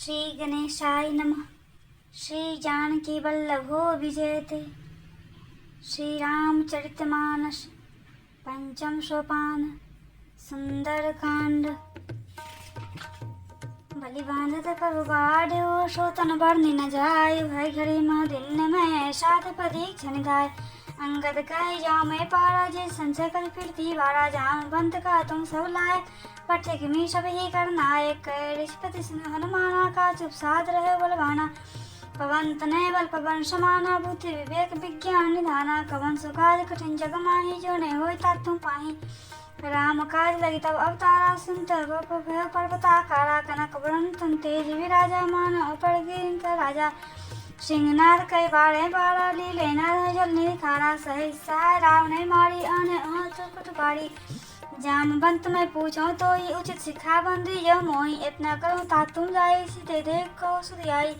श्री गणेशाय नमः। श्री जानकी वल्लभो विजयते। श्री रामचरितमानस पंचम सोपान सुंदरकांड। बलि बांधत प्रभु बाढ़ो सोतन बरनी न जाय। भय घड़ी मह दिन में सात परीक्षा निधाय। अंगद कह जाओ मैं पारा जे संचय कर फिरती बारा जाम बंत का तुम सब लाए। पठे मी सब ही करनायक ऋषपति सिंह हनुमाना का चुप साध रहे बलवाना। पवन तनय बल पवन समाना बुद्धि विवेक विज्ञान निधाना। कवन सुखाद कठिन जग माही जो नहीं होय ता तुम पाही। राम काज लगी तब अवतारा सुनत पर्वताकारा। कनक वरण तेज विराजा मान पर राजा। सिंहनाद कई बारे बारा लीले न जल निखारा। सहसा राव ने मारी अन बारी। जामवंत मैं पूछो तो ही उचित शिक्षा बंदी जो मोही। इतना करूँ ता तुम जाई सीते देख को सुधियाई।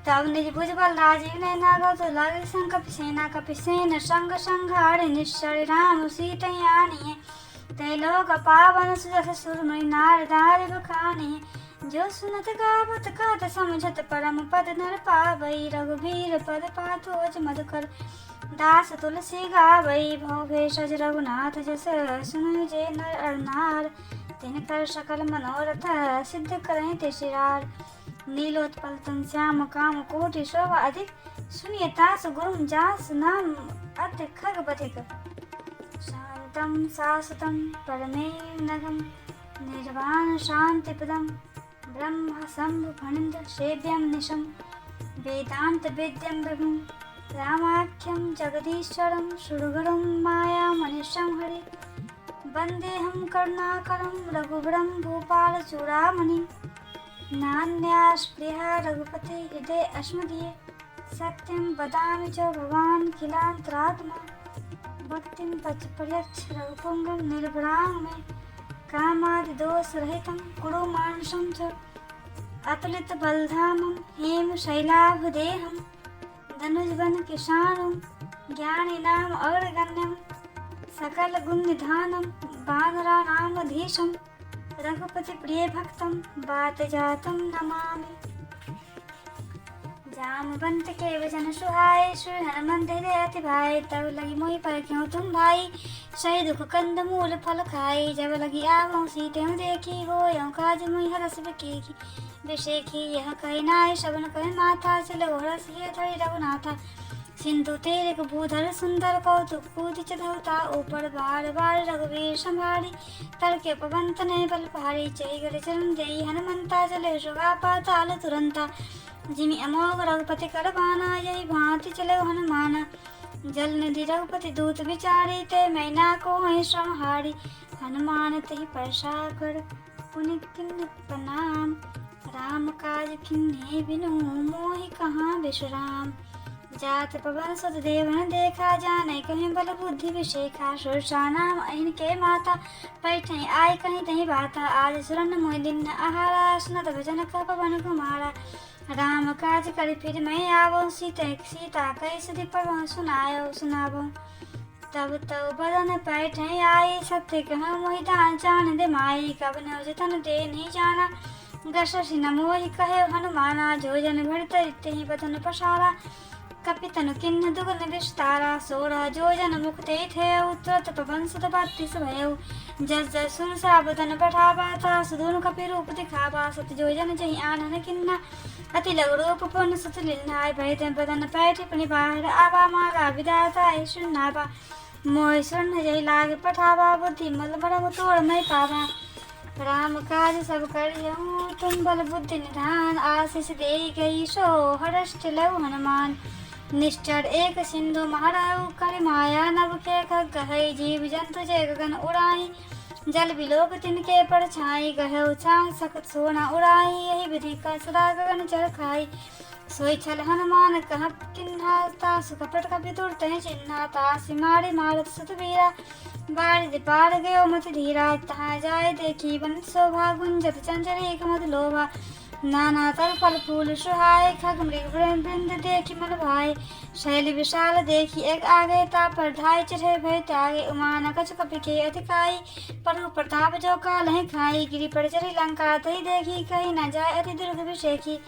तब निज भुज बल राजीव ने नागो तो लगे संग कपिसेना। कपिसेन संग संघार निश्चर राम सीते आनिए। ते लोग पावन सुजस सुरमणि नार दार बखानी। जो सुनत गावत कहत समझत परम पद नर पावई। रघुबीर पद पाथोज मधुकर दास तुलसी गावई। भव भेषज रघुनाथ जस सुन जे नर अरनार। तिनकर सकल मनोरथ सिद्ध करें ते शिरार। नीलोत्पल तन श्याम काम कोटि शोभा अधिक। सुनिए तास गुरु जास नाम अति खग बधिक। शांतम शाश्वतम परमेनघम निर्वाण शांतिपदम। ब्रह्म शंभु फणिन्द्र सेव्यं निशम। वेदांत वेद्यं विभुं रामाख्यं जगदीश्वरं। सुरगुरुं मायामनिशं हरि। वन्देऽहं करुणाकरं रघुवरं भूपालचूडामणिं। नान्यास्पृहा रघुपते हृदये अस्मदीये। सत्यं वदामि च भवान् किलान्तरात्मा। भक्तिं पर्यच्छ रघुपुंगं निर्भरां मे। कामादिदोषरहितं कुरु मानसं च। अतुलित बलधामं हेम शैलाभदेहं। धनुजवन किशानं ज्ञानिनाम अग्रगण्यं। सकल गुण निधानं वानराणामधीशं। रघुपति प्रिय भक्तं वात जातं नमामि। जामवंत के वचन सुहाए। श्री हनुमंत हृदय अति भाए। तब लगी मोहि परख्यो तुम भाई। सही दुख कंद मूल फल खाई। जब लगी आवो सीते देखी। हो काज मोहि हरस बिकेखी। बिसेखी यह कही नाय शबन कहे माथा। चलो हरस हिय धरि रघुनाथा। सिंधु तेरे भूधर सुंदर कौतुक कूति चढ़ौता। ऊपर बार बार रघुवीर संभारी। तड़के पवन तनय बल भारी। चई गले चरण देई हनुमंता। चले सुगा पाताल तुरंता। जिमि अमोघ रघुपति कर बाना। यही भांति चले हनुमाना। जल निधि रघुपति दूत विचारी। ते मैना को है श्रम हारी। हनुमान तहि परसागर पुनि किन्हि प्रणाम। राम काज किन्हि बिनु मोहि कहाँ विश्राम। जात पवन सुत देवन देखा। जाने कहीं बल बुद्धि विशेखा। सुरसा नाम अहिन के माता। पैठई आय कहीं तही बाता। आज सुरन मोहि दिन आहारा। सुनत भजन का पवन कुमारा। राम काज करि फिर मैं आवो। सीता कई सुधि पढ़ो सुनावो। तब तब बदन पैठई आई। सत्य कह मोहि जान दे माई। कब न जतन दे नहीं जाना। गशसि न मोहि कहे हनुमाना। जो जन भर ही बदन पसारा। कपितनु किन्न दुगन विस्तारा। 16 जो जन मुक्ते थे। तुरत पवन सुत बत्तीस भयउ। जस जस सुरसा बदन पठावा था। सुदून कपि रूप दिखावा। सत जो जन जहि आनन किन्ना। अति लघु रूप पुन सुत लील्हाय। भय बदन पैठ पनि बाहर आवा। मागा विदाता सुनावा। मोहि सुन जहि लाग पठावा। बुद्धि मल बरम तोड़ मैं पावा। राम काज सब करियहु तुम बल बुद्धि निधान। आशीष देई गई सो हरष लहु हनुमान। निश्चर एक सिंधु महाराउ। कर माया नभ के खगहै। जीव जंतु जय गगन उड़ाई। जल बिलोक तिनके परछाई। गहु चांद सकत सोना उड़ाई। यही विधि का सदा गगन चर खाई। सोई छल हनुमान कह किन्हा। तासु कपट कपि तुरत चिन्हा। तासि मारे मारत सुत वीरा। बारिद पार गयो मति धीरा। तहाँ जाय देखी बन शोभा। गुंजत चंचल एक मत लोभा। नाना तर फल फूल सुहाए, खग मृग वृंद देखी मन भाए। शैल विशाल देखी एक आगे, ता पर ढाई चढ़े भय त्यागे। उमा न कछ कपि के अधिकाई, प्रभु प्रताप जो काल है खाई। गिरि पर चढ़ी लंका तई देखी, कहीं न जाय अति दुर्ग विषेखी।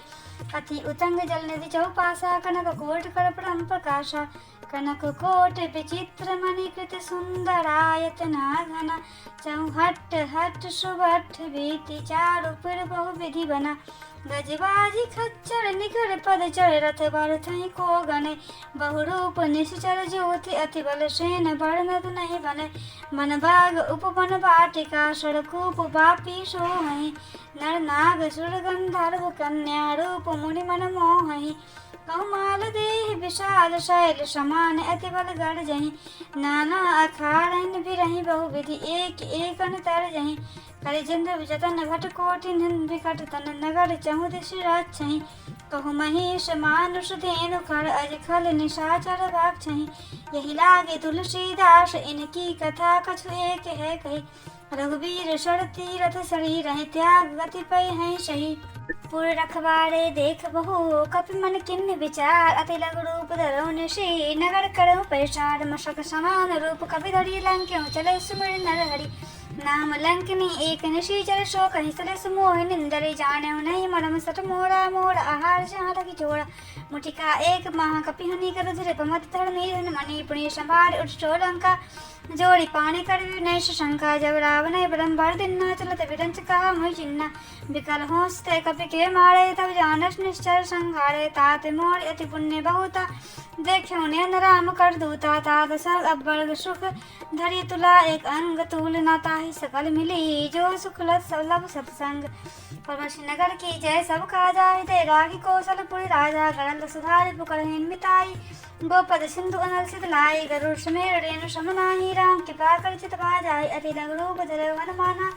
अति उतंग जल निधि चौपासा, कनक कोट कर परम प्रकाशा। कनक कोट विचित्र मणिकृत सुंदरायतना घना। चौहट हट सुभट बीति, चारु पुर बहु विधि बना। गजबाजी खच्चर निकर पद चढ़, रथ बरथ को गने। बहुरूप निश्चर ज्योति, अति बल सेन बरनत नहीं बने। मन बाग उपवन वाटिका, सड़कूप बापी सोहहि। नर नाग सुर गंधर्व कन्या, रूप मुनि मन मोहहि। कौमाल देह विशाल शैल समान, अति बल गर्जहि। नाना अखाड़न बिरहि बहु विधि, एक एक तर जहि। कलिचंद्र जतन भट कोटि विकट तन, नगर चहुदिश रक्षहि। कहु महीष मानुष धेनु खर, अज खल निशाचर भक्षहि। यही लागे तुलसीदास, इनकी कथा कछु एक है कही। रघुवीर सर तीरथ सरी, रहे त्याग गति पै हैं सही। पुर रखवारे देख बहु, कपि मन किन्न विचार। अति लघु रूप धरौ निशी, नगर करौ पैसार। मशक समान रूप कपि धरि, लंक्यों चले सुमिर नर हरि। नाम लंकनी एक निशीचर, सो कहि चले सुमोहि निंदरे। जाने नहीं मरम सट मोरा, मोर आहार जहाँ लगी चोरा। मुटिका एक महा कपि हनि कर धरे, पमत धर्मी धन मणि। पुण्य संभार उठो लंका, जोड़ी पानी कर नैश शंका। जब रावण ब्रह्म भर दिना, चलत विरंच कहा मोहि चिन्ना। विकल होंसते कपि के मारे, तब जानस निश्चर संघारे। तात मोर अति पुण्य बहुता, देख्यो नयन राम कर दूता। तात सब अब्बड़ सुख धरि तुला, एक अंग तूल न ताहि सकल मिली। जो सुख लत सब सत्संग, परमशि नगर की जय सब काजा। हृदय राखी कौशलपुर राजा, गरल सुधारि पुकरहिन मिताई। गोपद सिंधु अनल सित लाई, गरुड़ समेर रेणु समनाही। राम कृपा कर चित बाजाई, अति लघु रूप धरे हनुमाना।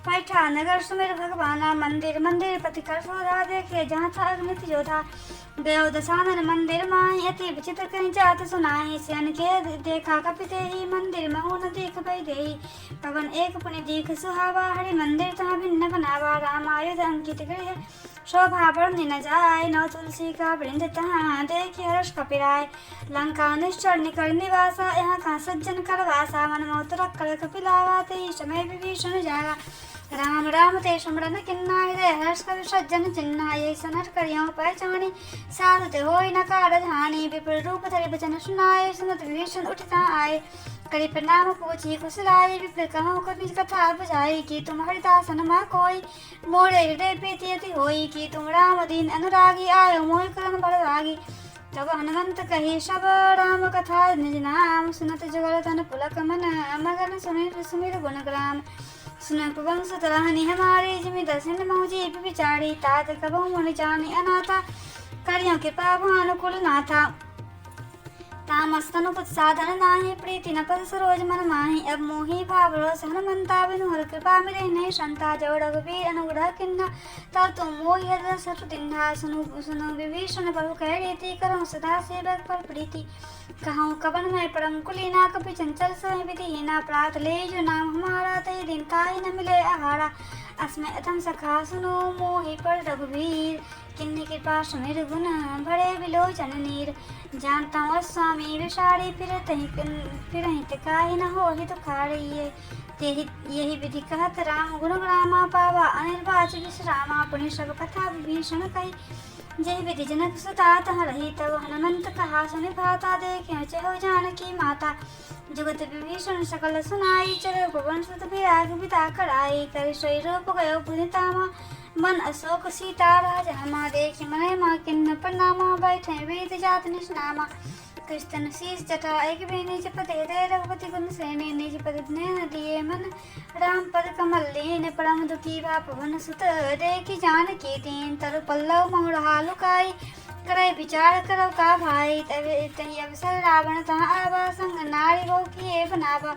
पैठा नगर सुमेर भगवाना, मंदिर मंदिर पति कर शोधा। देखे जहाँ था अग्नित योधा, गयो दशानन मंदिर माही। अति विचित्र कहीं जात सुनाही, सियन के देखा कपिते ही। मंदिर महु न देख भई देही, पवन एक पुनि दीख सुहावा। हरि मंदिर तहाँ भिन्न बनावा, राम आयुध अंकित गृह। शोभा बढ़ने न जाय, नौ तुलसी का वृंद तहाँ। देखि हर्ष कपिराय, लंका निश्चर निकर निवासा। यहाँ कहाँ सज्जन करवासा, मन मोत रख कर कपिलावा। ते समय विभीषण जागा, राम राम ते स्मरण किन्ना। हृदय हर्ष कवि सज्जन चिन्हा, ये सनर करियों पहचानी। साधु ते होई न कारज हानि, विपुल रूप धरि बचन सुनाए। सुनत विभीषण उठता आए, करि प्रणाम पूछी कुशलाई। विप्र कहूँ कपि कथा बुझाई, कि तुम हरिदास नमा कोई। मोरे हृदय प्रीति अति होई, कि तुम राम दीन अनुरागी। आयो मोहि करन बड़भागी, तब हनुमंत कही सब राम कथा। निज नाम सुनत जुगल तन पुलक मन, मगन सुमिर सुमिर गुणग्राम। सुन पवन सुत रहनि हमारे, जिमि दसिन महु जीव विचारी। तात कबहु मुनि जानि अनाथा, करियो कृपा भानुकुल नाथा। तामस्तनु पुत साधन नाही, प्रीति न पद सरोज मन माही। अब मोहि भावरोस हनुमंता, बिनु हर कृपा मिले नहीं संता। जो रघुवीर अनुग्रह किन्हा, तब तुम मोहि हृदय सठ दिन्हा। सुनु सुनु विभीषण प्रभु कह रीति, करहु सदा सेवक पर प्रीति। कहूँ कवन मैं परम कुलीना, कपि चंचल सोई विधिहीना। प्रात ले जो नाम हमारा, तई दिन ताहि न मिले आहारा। अस्मै अथम सखा सुनो, मोहि पर रघुवीर। किन्नी कृपा सुमिर गुण, भरे विलोचन नीर। जानता हूँ स्वामी विषारी, फिरहि काहि न होहि तुखारी। यही विधि कहत राम गुण ग्रामा, पावा अनिर्वाच विश्रामा। पुण्य सब कथा विभीषण कही, जय विधि जनक सुता तह रही। तब हनुमंत कहा सुनि भाता, देखे चहो जानकी माता। जुगत विभीषण सकल सुनाई, चलो पवन सुत विराग बिता कराई। कर सोई रूप गयो पुनितामा, मन अशोक सीता राज हमा। देखि मने माँ किन्न प्रणामा, बैठे वेद जात निष्नामा। कृष्ण शीस जटा एक बेनी, जपते हृदय रघुपति गुण सेने। निज पद स्नेह दिए मन, राम पद कमल लेन। परम दुखी भा पवन सुत, देखि जानकी दीन। तरु पल्लव मोरहा लुकाई, करे विचार करो का भाई। तही अवसर रावण तहाँ आवा, संग नारी बहु किए बनावा।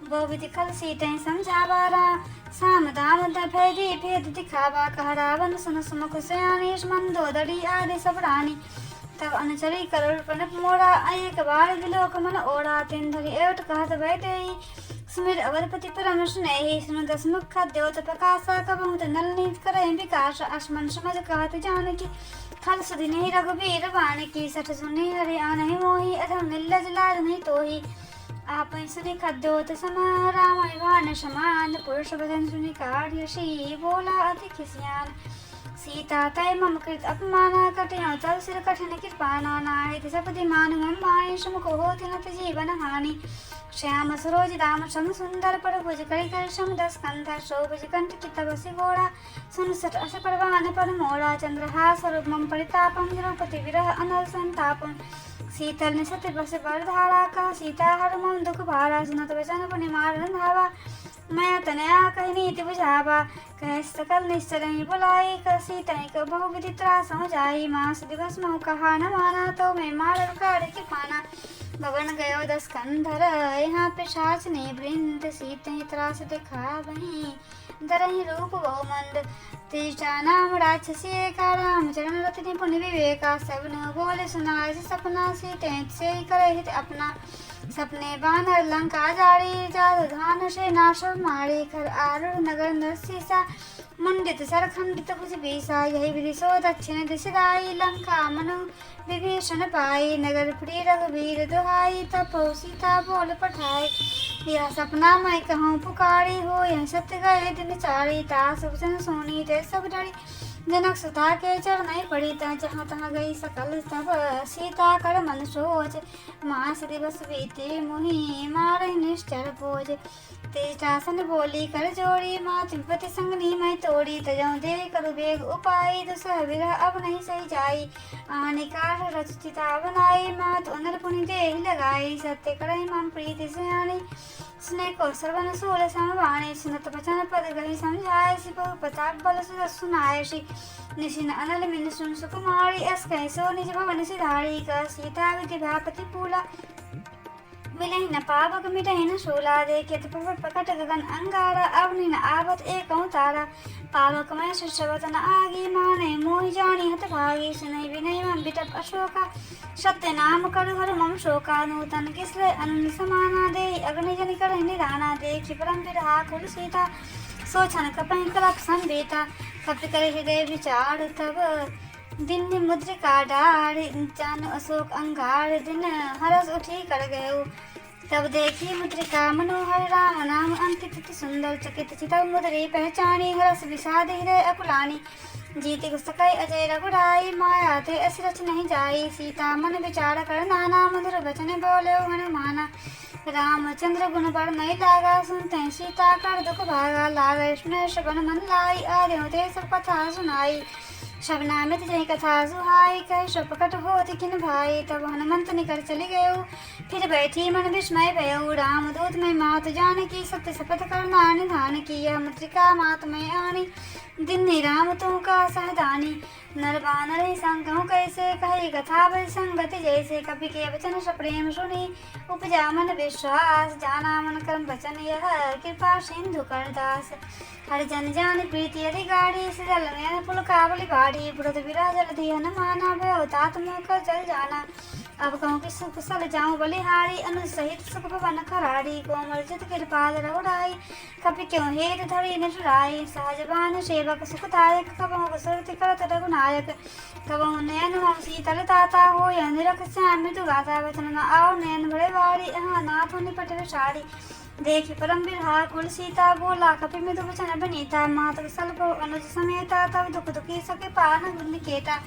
बहु विधि खल सीते समझावा, साम दाम भय दी भेद दिखावा। कह रावण सुन सुमुख सयानी, मंदोदरी आदि सब रानी। तब अनुचरी करुण प्रणप मोरा, एक बार विलोक मन ओढ़ा। तिन धरि एवट कहत भय देई, सुमिर अवधपति परम स्नेही सुन दस मुख द्योत प्रकाशा कबहु त नल नीत करहि विकास आसमन समझ कहत जानकी खल सुधि नहीं रघुबीर बाणकी सठ सुनि हरि आनहि मोहि अधम निर्लज लाज नहीं तोहि आप सुनि खद्योत समा रामाय भान समान पुरुष वदन सुनि काढ़ बोला अति खिसियान सीता तय मम कृत अपमाना कटया तल सिर कठिन कृपाना नाहित सपदि मान मम माय समुख होति न जीवन हानि श्याम सरोज दाम सम सुंदर पर भुज करी कर सम दस कंधा शोभज कंठ चितवसी घोड़ा सुन सट अस परवान पर मोड़ा चंद्रहास रूप मम परितापम द्रौपदी विरह अनल संतापम शीतल ने सत्य बस बर धारा का सीता हर मम दुख भारा सुनत वचन पुनि मारन धावा मैं तनया कही नीति बुझावा कह सकल निश्चर बुलाई कसी तनिक बहु विधि त्रास समझाई मास दिवस महु कहा न माना तो मैं मार काढ़ के पाना भवन गयो दस कंधर यहाँ पे साच ने वृंद सीत त्रास दिखा वही दरही रूप बहुमंद तीजा नाम राक्षसी का रामचरण रति पुण्य विवेका सबन बोले सुनाय सपना सीते से करे अपना सपने बानर लंका जारी जादू धान से नाश मारी कर आरूढ़ नगर नरसीसा मुंडित सरखंडित भुज बीसा यही विधि सो दक्षिण दिशदाई लंका मनु विभीषण पाई नगर प्रिय रघुवीर दुहाई तपो सीता बोल पठाई यह सपना मैं कहूँ पुकारी हो यह सत्य गए दिन चारी तास वचन सोनी ते सब डरी जनक सुता के चरण पड़ी जहाँ तहाँ गई सकल तब सीता कर मन सोच मास दिवस बीते मुहि मार निश्चर बोझ तेजासन बोली कर जोड़ी मात विपति संगनी मैं तोड़ी तजऊ दे करु बेग उपाई दुसह विरह अब नहीं सही जाई आनिकार रचिता बनाई मात उनर पुनि दे लगाई सत्य करई मम प्रीति सयानी स्नेह को सर्वन सूल समवाणी सुनत बचन पद गही समझाए सि बहु प्रताप बल सुनाए श्री निशिन अनल मिन सुन सुकुमारी अस कह सो निज भवन सिधारी का सीता विधि भापति पूला मिलहि न पावक मिटहि न शूला देखित प्रकट गगन अंगारा अवनि न आवत एक तारा पावक में सुशवत न आगी माने मोहि जानी हत भागी सुनहि विनय मम बिटप अशोका सत्य नाम करु हर मम शोका नूतन किसले अनन्य समाना दे अग्नि जनि करहि निराना देखि परम विरहा कुल सीता सोचन कपहि कलप संबेता कपि करे हृदय विचार तब दिन मुद्रिका डाढ़ जान अशोक अंगार दिन हरस उठी कर गयो तब देखी मुद्रिका मनोहर राम नाम अंकित सुंदर चकित चितव मुद्री पहचानी हरस विषाद हृदय अकुलानी जीति गुस्तकई अजय रघुराई माया थे असरच नहीं जाई सीता मन विचार कर नाना मधुर वचन बोले हनुमाना रामचंद्र गुण बड़ नहीं लागा सुनते सीता कर दुख भागा लागे सुने श्रवण मन लाई आर्यों ते सब कथा सुनाई शबनामित जय कथा सुहाई कह शपकट होती किन भाई तब हनुमंत निकल चली गयो फिर बैठी मन विस्मय भयो राम दूत में मात जान की सत्य शपथ करना निधान की यह मुद्रिका मात में आनी दिन राम तू का सहदानी नर बानर संगहु कैसे कही कथा बल संगति जैसे कभी के वचन सप्रेम सुनी उपजा मन विश्वास जाना मन कर्म वचन यह कृपा सिंधु करदास हर जन जान प्रीति यदि गाड़ी सिजल में पुल काबली बाड़ी बुढ़त विरा जल धियन माना भयो तात मुख चल जाना अब कहूँ कि सुख सल जाऊँ बलिहारी अनु सहित सुख भवन खरारी कोमल चित कृपाल रघुराई कपि क्यों हेत धरी निठुराई सहजबान सेवक सुखदायक कबहु सुरति करत रघुनायक कबहु नयन मम शीतल ताता हो यह निरख श्याम मृदु गाता वचन न आओ नयन बड़े वारी अहाँ नाथ निपट विषारी देखि परम बिरहा कुल सीता बोला कपि मृदु वचन बनीता मातक सल्प अनुज समेता तब दुख दुखी सके पान निकेता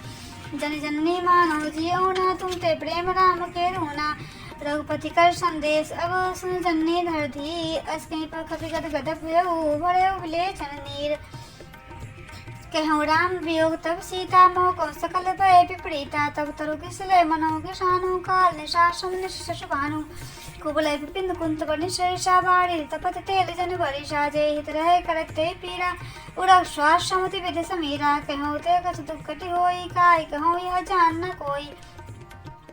जन जननी मानो जियो ना तुम ते प्रेम राम के रोना रघुपति कर संदेश अब सुन जननी धर धी अस कहीं पर कभी गद गदप भरे विलेचन नीर कहूँ राम वियोग तब सीता मोह को सकल भय विपरीता तब तरु किसले मनो किसानु काल निशासम निशुभानु कुबलय विपिन कुंत पर निशा बाड़ी तपत तेल जन बरिशा जय हित रहे करते पीरा उड़क श्वास समति विधि समीरा कहूँ ते कछ दुखति होई काय कहूँ यह जान न कोई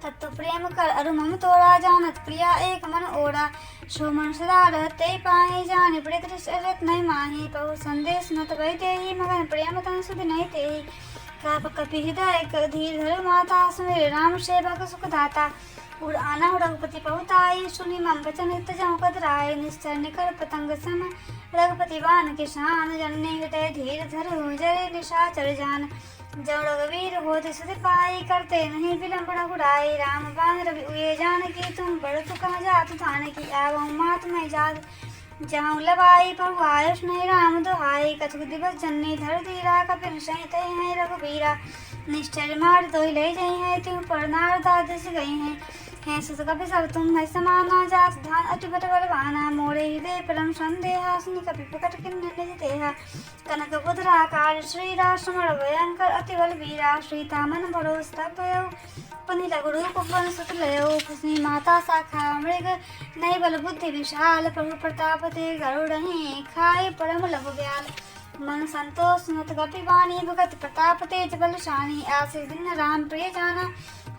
तत्व प्रेम कर अरु मम तोड़ा जानत प्रिया एक मन ओढ़ा सो मन सदा रहते पाए जाने प्रेत नहीं माही बहु संदेश न तबई देही मगन प्रेम तन सुध नहीं तेही काप कपि हृदय धीर धर माता, सुमिर राम सेवक सुखदाता। उड़ आना रघुपति पहुँचाई, सुनि मम बचन हित जहु कतराय। निश्चर निकर पतंग सम, रघुपति बाण के शान। जन्ने हृदय धीर धरु, जय निशाचर जान। जब रघुवीर होत सुधि पाई, करते नहीं विलम्ब रघुराई। राम बाण रवि उये जानकी, तुम बड़ तु कहाँ जात थानकी। आवहु मात मैं जात जहाँ लबाई, प्रभु आयुष नहीं राम दुहाई। कछुक दिवस जन्नी धर धीरा, कपिन सहित हैं रघुबीरा। निश्चर मार दोई ले जई है, तुम पर नार दादिश गई हैं सुत कपि सब तुम है समाना। जात धान अति बट बलवाना, मोरे हृदय परम संदेहा। सुनि कपि प्रकट किन्नर निज देहा, कनक पुत्राकार श्री राष्ट्र भयंकर अति बलवीरा। सीता मन भरोस तब भयो, पुनि लघु रूप वन सुत लयो। खुसनी माता शाखा मृग, नहीं बल बुद्धि विशाल। प्रभु प्रताप ते गरुड़हि, खाए परम लघु ब्याल। मन संतोष सुनत कपि वाणी, भगत प्रताप तेज बलशानी। आसिर दिन राम प्रिय जाना,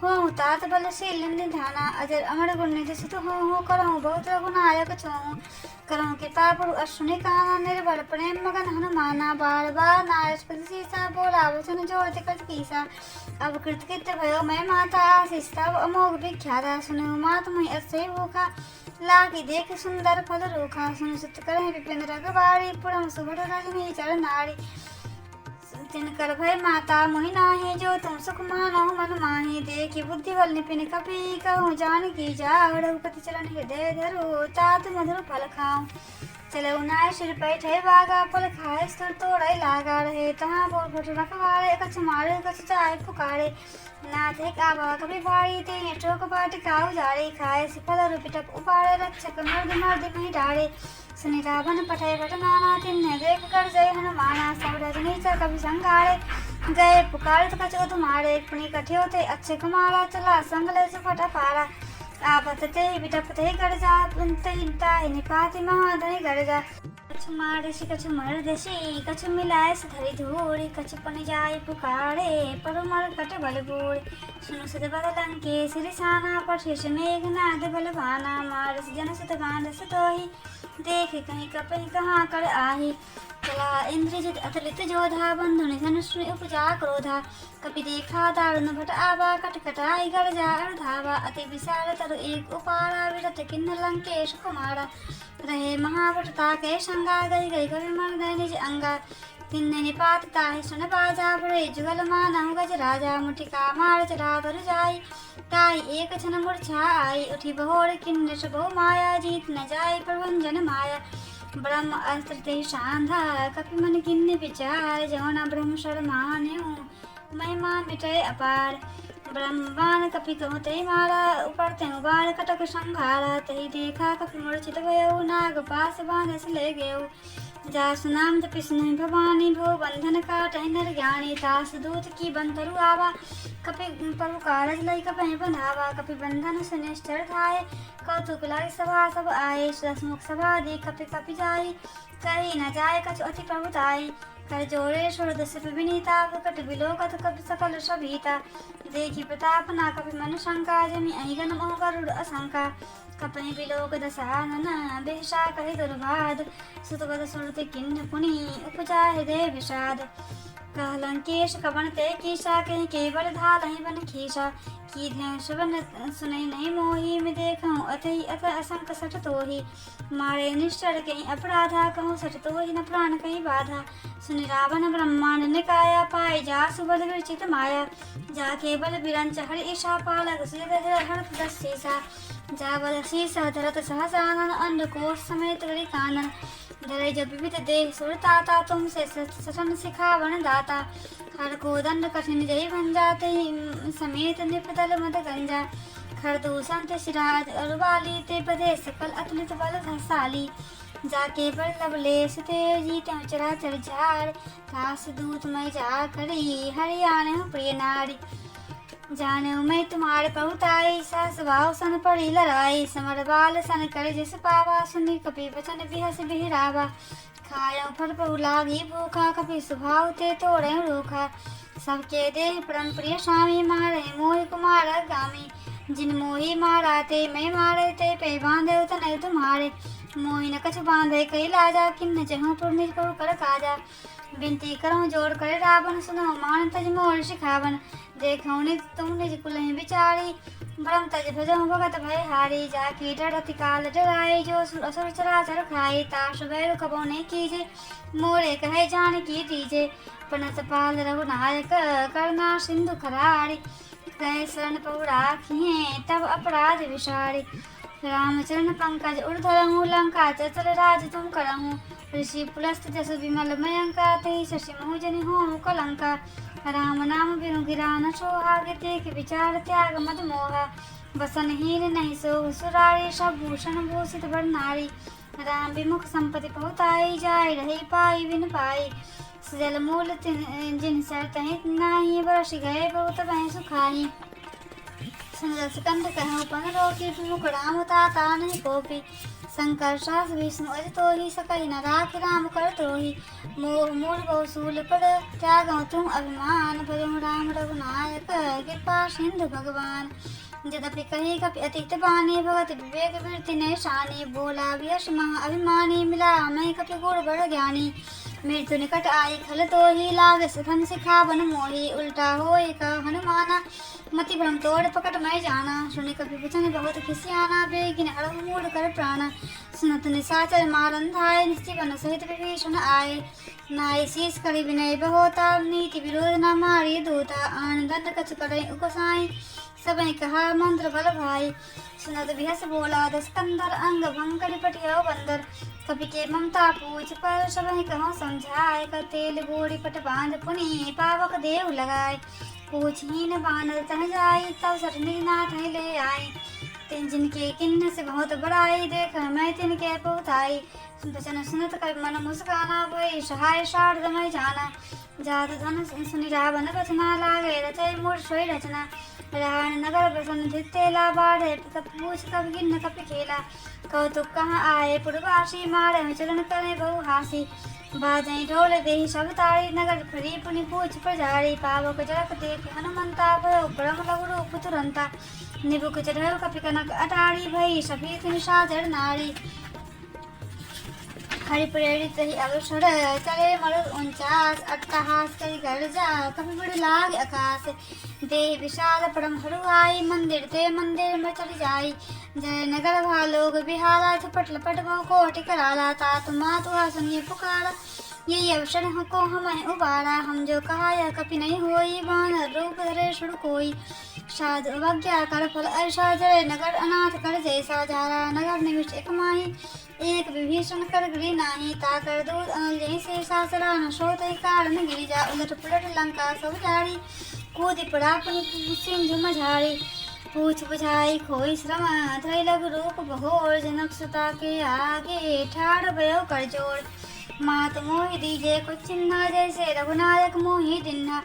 हो तात बलशील निधाना। अजर अमर गुण निधि सुत हो, करहु बहुत रघुनायक छहु। करहु कृपा पुरु अश्विनि काना, निर्बल प्रेम मगन हनुमाना। बार बार नारद सीसा, बोला वचन जोर कट पीसा। अब कृत कृत्य भयो मैं माता, आशीष तब अमोघ विख्याता। सुनहु मात मुहि अस्य भूखा, लागी देख सुंदर फल रूखा। सुन सुत करहि विपिन रघुबारी, पुरम सुभट रजनी चर नारी। तिनकर भय माता मोहि नाहि, जो तुम सुख मानहु मन माहि। देखि बुद्धि बल निपिन कपि, कहूँ जानकी जाग। रघुपति चरण हृदय धरु, तात मधुर फल खाऊं। चलऊ नाय सिर पैठे बागा, पल खाए स्तर तोड़े लागा। रहे तहाँ बोल फट रखवारे, कछु मारे कछु चाहे पुकारे। नाथ एक आवा कपि भारी, ते टोक बाट काऊ जारे। खाए सिफल रूपी टप उपाड़े, रक्षक मर्द मर्द नहीं डारे। सुनि रावण पठय भट नाना, तिन्हे देख कर जय हनुमाना। सब रजनी च कपि संघारे, गए पुकारित कछु तुम्हारे। पुनि कठियो ते अक्षय कुमारा, चला संग ले सुफट पारा। आपत ते बिटप ते गर्जा, ताहि निपाति महाधनि गर्जा। कछु मारसी कछु मरदसी, कछु मिलाए धरि धूरि। कछु पनि जाय पुकारे, पर मरकट बल बूढ़। सुनु सुत बल लंकेसरि साना, पर शेष मेघनाद बलवाना। मारस जन सुत बांधस तोहि, देख कहीं कपहि कहाँ कर आही। चला इंद्रजित अतलित जोधा, बंधु निधन सुनि उपजा क्रोधा। कपि देखा दारुण भट आवा, कटकटाई गर्जा अर्धावा। अति विशाल तरु एक उपारा, विरत किन्नर लंकेश कुमारा। रहे महाभट ताके संगा, गई गई कवि मर्दय निज अंगा। तिन्ने निपात ताहि सुन बाजा, बड़े जुगल मानहु गज राजा। मुठिका मार चढ़ा तर जाई, ताई एक क्षण मूर्छा आई। उठी बहोर किन्नर बहु माया, जीत न जाय प्रभंजन माया। ब्रह्म अस्त्र ते शांधा, कपि मन किन्ने विचार। जौना ब्रह्म शर मान्यु, महिमा मिटय अपार। ब्रह्मवान कपि कहु ते मारा, ऊपर तेहु बाण कटक संघारा। तहि देखा कपि मूर्छित भयो, नाग पास बांधस ले गयो। जासु नाम जपि सुनहि भवानी, भो बंधन काटहि नर ज्ञानी। तास दूत की बंधरु आवा, कपि प्रभु कारज लई कपहि बंधावा। कपि बंधन सुनिश्चर धाये, कौतुक लाई सभा सब आए। दसमुख सभा देख कपि कपि जाई, कही न जाय कछु अति प्रभुताई। कर जोड़े षोडश विनीता, प्रकट बिलोकत कपि सकल सभीता। देखि प्रताप ना कपि मन शंका, जमि अहिगन मोह गरुड़ असंका। कपहि बिलोक दशानन, बेशा कहि दुर्बाद। सुतवद सुरति किन्न पुनि, उपजा हृदय विषाद। कह लंकेश कवन ते कीसा, कहीं केवल धालहि बन खीसा। की श्रवण सुनई नहीं मोही, मैं देखूं अतहि अत असंक सठ तोहि। मारे निश्चर कहीं अपराधा, कहूँ सठ तोहि न प्राण कहीं बाधा। सुनि रावण ब्रह्मांड निकाया, पाए जासु बल विरचित माया। जाके बल बिरंच हरि ईशा, पालक हरत दस सीसा। जा बल सीसा धरत सहसानन, अंडकोश समेत गरी कानन। धरे जब विविध देह सुरताता, तुमसे ससन सिखावन दाता। हर को दंड कठिन जय बन जाते, समेत निपदल मद गंजा। खरदू संत सिराज अरुवाली, ते पदे सकल अतुलित बल धसाली। जाके बल लवलेश ते जीते चराचर झार। दास दूत मैं जा करी, हरियाणे प्रिय नारी। जाने मैं तुम्हारे प्रभुताई, सहस भाव सन पड़ी लड़ाई। समर बाल सन कर जिस पावा, सुनि कपि वचन बिहस बिहरावा। खायो फल प्रभु लागी भूखा, कपि स्वभाव ते तोड़े रूखा। सबके देह परम प्रिय स्वामी, मारे मोहि कुमार गामी। जिन मोहि मारा ते मैं मारे, ते पे बांधे तनय तुम्हारे। मोहि न कछु बांधे कई लाजा, किन्न चहु पुर निज प्रभु कर काजा। बिनती करऊँ जोड़ करे रावण, सुनो मान तज मोर शिखावन। देखऊँ निज तुम निज कुलहि विचारी, भरम तज भजऊँ भगत भय हारी। जाकी डरति काल डराए, जो असुर चराचर खाए। तास बैरु कबौ नहीं कीजे, मोरे कहे जानकी दीजे। पनत पाल रघुनायक, करुणा सिंधु खरारी। गए शरण पहु राखिए, तब अपराध विसारी। रामचरण पंकज उर्धरहूँ, लंका चंचल राज तुम करहूँ। ऋषि पुलस्त जस विमल मयंका, तेहि शशि महु जनि हों कलंका। राम नाम बिनु गिरा न सोहा, गितेक विचार त्याग मद मोहा। बसनहीन नहीं सोहु सुरारी, सब भूषण भूषित बर नारी। राम विमुख संपत्ति बहुताई, जाय रही पाई बिन पाई। सजल मूल जिन सर तहित नाही, बरस गए बहुत भय सुखाई। सुंदर सिकंद कहूँ पन रोकी, मुख राम ताता नहीं कोपी। शंकर सास विष्णु अज तोहि, सकहि न राखि राम कर तोहि। मोह मूल बहु सूल पड़, त्यागऊँ तुम अभिमान। भजऊँ राम रघुनायक, कृपा सिंधु भगवान। यद्यपि कही कपि अतिक्त बानी, भगत विवेक वृत्ति नहीं शानी। बोला व्यस महा अभिमानी, मिला मैं कपि गुण बड़ ज्ञानी। मृत्यु निकट आई खल तोहि, लाग सथन सिखावन मोहि। उल्टा होय कह हनुमाना, मति भ्रम तोड़ पकट मैं जाना। सुनि कपि वचन बहुत खिसियाना, बेगिन हरहु मूढ़ कर प्राण। सुनत निशाचर मारन धाय, निश्चिवन सहित विभीषण आए। नाई शीस करि विनय बहोता, नीति विरोध न मारी दूता। आन दंड कछ करई उकसाई, सबई कहा मंत्र बल भाई। सुनत बिहस बोला दस कंधर, अंग भंग करि पटियो बंदर। कपि के ममता पूछ पर, सबई कहूँ समझाए। कर तेल बोरी पट बांध, पुनि पावक देव लगाए। पूछहीन बानर तह जाई, तब सटनी नाथ ले आई। तिन जिनके किन्न से बहुत बड़ाई, देख मैं तिनके पहुँचाई। वचन सुनत कवि मन मुस्काना, भई सहाय सार मैं जाना। जात धन सुनि रावण रचना, लागे रचय मोर सोई रचना। रावण नगर बसन धितेला, बाढ़े पूछ कब गिन्न कपि खेला। कौतुक कहाँ आए पुरवासी, मारे चरण करे बहु हासी। बाजई ढोल देहि सब तारी, नगर फरी पुनि पूछ प्रजारी। पावक जरक देख हनुमंता, भयो परम लघु रूप तुरंता। निबुक चढ़ऊ कपि कनक अटारी, भई सभी निशाचर नारी। हरि प्रेरित ही अवसर, चले मरुद 49। अट्टहास करि गर्जा, कपि बड़ लाग आकाश। देहि विशाल परम हरुआई, मंदिर ते मंदिर में चढ़ जाई। जय नगर भालोग बिहारा, झपट लपट बहु कोटि कराला। तातु मातु सुनिए पुकारा, यही अवसर को हमें उबारा। हम जो कहा यह कपि नहीं होई, बानर रूप धरे सुर कोई। साधु अवज्ञा कर फल ऐसा, जय नगर अनाथ कर जैसा। जारा नगर निविष्ट एक माही, एक विभीषण कर गिरी नाही। ताकर दूध अनल जहि से सासरा, न सोत कारण गिरी जा। उलट पुलट लंका सब जारी, कूदि पड़ा पुनि सिंधु मझारी। पूछ बुझाई खोई श्रम, धई लघु रूप बहोर। जनक सुता के आगे, ठाड़ भयो कर जोड़। मात मोहि दीजे कुछ चिन्हा, जैसे रघुनायक मोहि दिन्हा।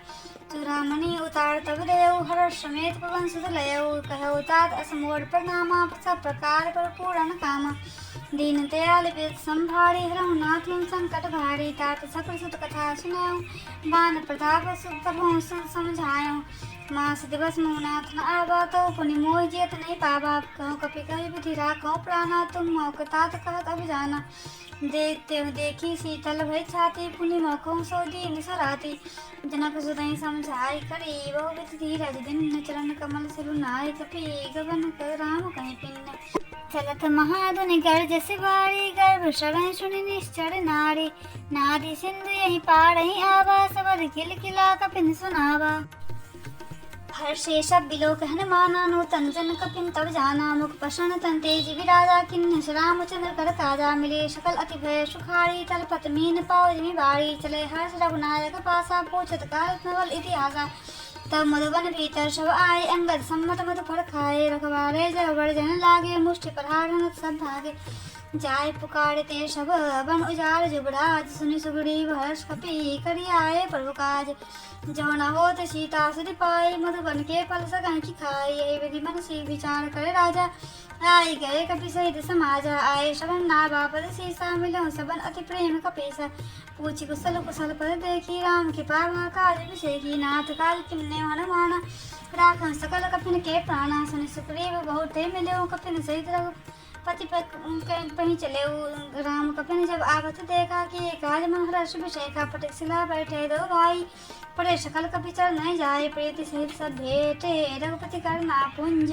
चूड़ामणि उतार तब देऊ, हर्ष समेत पवन सुत लयऊ। कहऊ तात असमोड़ प्रणामा, सब प्रकार पर पूरन कामा। दीन दयाल विद संभारी, हरहु नाथ संकट भारी। तात सकल सुत कथा सुनाऊं, बान प्रताप प्रभु समझाऊं। मास दिवस मुनाथ न आवा, तो पुनि मोहि जियत नहीं पावा। कहूँ कपि कहि विधि राखऊं प्राणा, तुम मौक तात कहत अभिजाना। देखते देखी शीतल भय छाती, पुनि मौकऊं सो दीन सराती। जनक सुतहि समझाई, करी बहु विधि धीरज दिन। चरण कमल सिरु नाय, कपि गगन कर राम कहीं पिन। चलत महाधुनि गर्ज सिवारी, गर्भ शरण सुनि निश्चर नारी। नारी सिंधु यही पारहि आवा, सबद किलकिला कपिन सुनावा। हर्षे सब बिलोक हनुमाना, नूतन जन कपिन तब जाना। मुख प्रसन्न तन तेज विराजा, किन्नस रामचंद्र कर ताजा। मिले सकल अति भय सुखारी, तलपत मीन पाउ जमि बारी। चले हर्ष रघुनायक पासा, पूछत काल नवल इतिहासा। तब मधुबन भीतर सब आए, अंगद सम्मत मधु फल खाए। रखवारे जब बड़ जन लागे, मुष्टि प्रहार सब भागे। जाय पुकारते सब बन उजाड़ जुबराज, सुनि सुग्रीव हर्ष कपि करि आए प्रभु काज। जो न होत सीता सुधि पाई, मधुबन के फल सकहि की खाई। यही विधि मन सी विचार करे राजा, आई गए कपि सहित समाजा। आए सबन नावा पद सीसा, मिलऊं सबन अति प्रेम कपीसा। पूछि कुशल कुशल पद देखी, राम कृपा काज विषेखी। नाथ काज किन्ने हनुमाना, राखं सकल कपिन के प्राणा। सुनि सुग्रीव बहुत मिलऊं, कपिन सहित पति कहीं चले राम कपि ने जब आवत देखा कि एक आज मन हर्ष विषय का पटक सिला बैठे दो भाई पड़े शकल कपि चल नहीं जाए प्रीति सहित सब भेटे रघुपति करना पुंज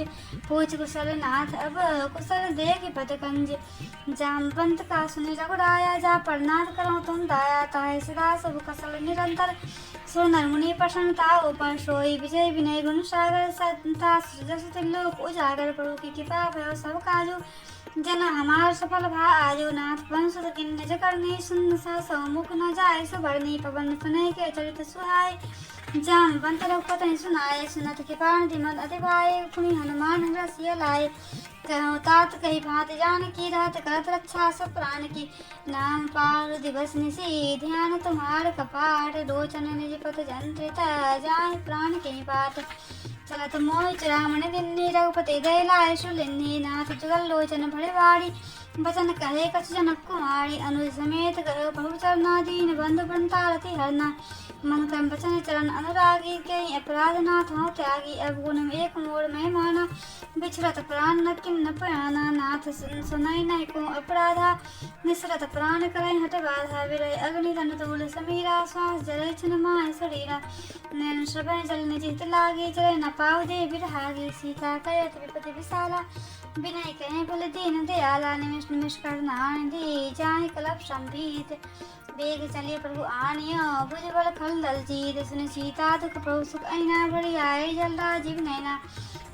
पूछ कुशल नाथ अब कुशल देख पतकंज जामवंत का सुनि रघुराया जा पर नाथ करो तुम दाया ताहे सदा सब कसल निरंतर सुनर मुनि प्रसन्नता ऊपर सोई विजय विनय गुण सागर संता जस लोक उजागर प्रभु की कृपा भयो सब काजू जन हमार सफल भा आजो नाथ वंश किन्न जकरनी सुन सा मुख न जाय सुबरनी पवन सुने के चरित सुहाय जामवंत रघुपति सुनाए सुनत कृपा दिमत अति भाई पुनि हनुमान रसिया लाए कहो तात कही भांति जान की रहत करत रक्षा सब प्राण की नाम पार दिवस निसी ध्यान तुम्हार कपाट रोचन निज पत जंत्रित जाय प्राण के पात चलत मोह चरामण दिन्नी रघुपति गए लाए सुलिन्नी नाथ जुगल लोचन भरे वाड़ी बचन कहे कछ जनक कुमारी अनुज समेत गयो बहु चरना दीन बंधु बनतारति हरना मन क्रम बचन चरण अनुरागी कहीं अपराध नाथ हो त्यागी अब गुण एक मोड़ में माना बिछरत प्राण न किम न प्रयाना नाथ सुनाई नहीं को अपराधा निसरत प्राण करे हट बाधा विरय अग्नि तन तूल समीरा श्वास जले छन माय शरीरा नैन श्रवण जल निजित लागे जले न पाव दे बिरहागी सीता कयत विपति विशाला विनय कहे बल दीन दयाला निमिष निमिष करनान दी जाहि कलप संभीत बेग चलिए प्रभु आनियो भुज बल खल दल जीत सुन सीता दुख प्रभु सुख ऐना बड़ी आए जल्दा जीव नैना